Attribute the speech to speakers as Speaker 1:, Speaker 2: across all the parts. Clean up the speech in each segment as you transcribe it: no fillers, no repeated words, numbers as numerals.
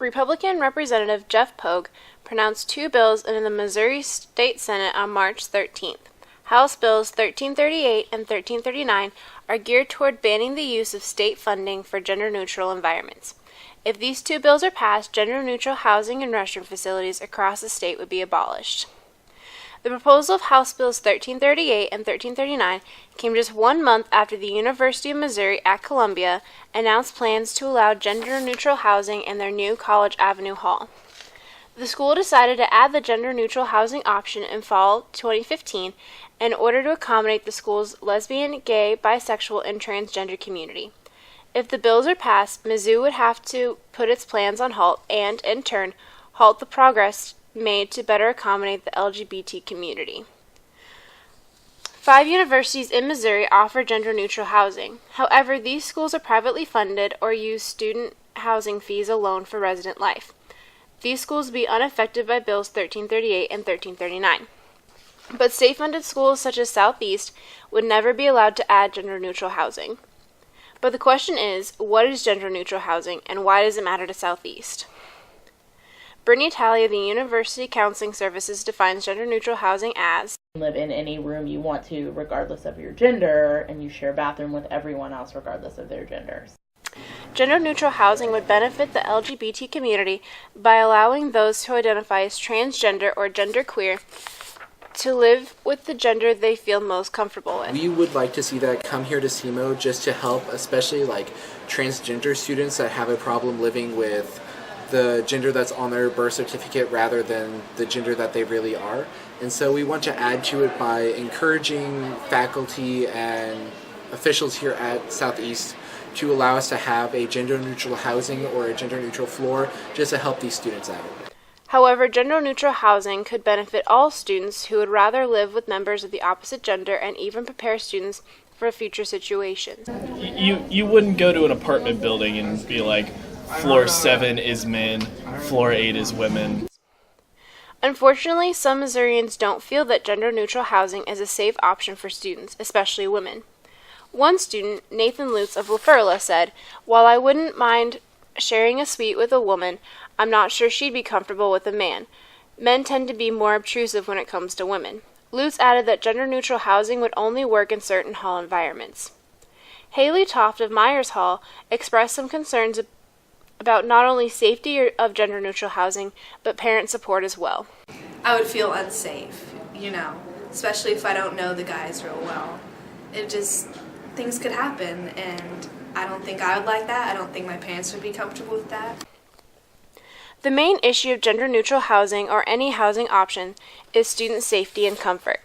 Speaker 1: Republican Representative Jeff Pogue pronounced two bills in the Missouri State Senate on March 13th. House Bills 1338 and 1339 are geared toward banning the use of state funding for gender-neutral environments. If these two bills are passed, gender-neutral housing and restroom facilities across the state would be abolished. The proposal of House Bills 1338 and 1339 came just 1 month after the University of Missouri at Columbia announced plans to allow gender-neutral housing in their new College Avenue Hall. The school decided to add the gender-neutral housing option in fall 2015 in order to accommodate the school's lesbian, gay, bisexual, and transgender community. If the bills are passed, Mizzou would have to put its plans on halt and, in turn, halt the progress made to better accommodate the LGBT community. 5 universities in Missouri offer gender-neutral housing. However, these schools are privately funded or use student housing fees alone for resident life. These schools would be unaffected by Bills 1338 and 1339. But state-funded schools such as Southeast would never be allowed to add gender-neutral housing. But the question is, what is gender-neutral housing and why does it matter to Southeast? Brittany Talley of the University Counseling Services defines gender-neutral housing as
Speaker 2: live in any room you want to regardless of your gender, and you share a bathroom with everyone else regardless of their genders.
Speaker 1: Gender-neutral housing would benefit the LGBT community by allowing those who identify as transgender or genderqueer to live with the gender they feel most comfortable with.
Speaker 3: We would like to see that come here to SEMO just to help, especially like transgender students that have a problem living with the gender that's on their birth certificate rather than the gender that they really are. And so we want to add to it by encouraging faculty and officials here at Southeast to allow us to have a gender-neutral housing or a gender-neutral floor just to help these students out.
Speaker 1: However, gender-neutral housing could benefit all students who would rather live with members of the opposite gender and even prepare students for future situations.
Speaker 4: You wouldn't go to an apartment building and be like, floor 7 is men, floor 8 is women.
Speaker 1: Unfortunately, some Missourians don't feel that gender-neutral housing is a safe option for students, especially women. One student, Nathan Lutz of La Ferla, said, "While I wouldn't mind sharing a suite with a woman, I'm not sure she'd be comfortable with a man. Men tend to be more obtrusive when it comes to women." Lutz added that gender-neutral housing would only work in certain hall environments. Haley Toft of Myers Hall expressed some concerns about not only safety of gender-neutral housing, but parent support as well.
Speaker 5: I would feel unsafe, especially if I don't know the guys real well. Things could happen, and I don't think I would like that. I don't think my parents would be comfortable with that.
Speaker 1: The main issue of gender-neutral housing, or any housing option, is student safety and comfort.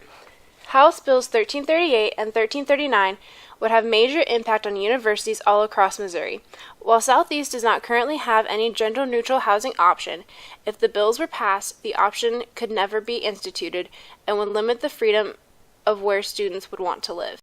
Speaker 1: House Bills 1338 and 1339 would have major impact on universities all across Missouri. While Southeast does not currently have any gender-neutral housing option, if the bills were passed, the option could never be instituted and would limit the freedom of where students would want to live.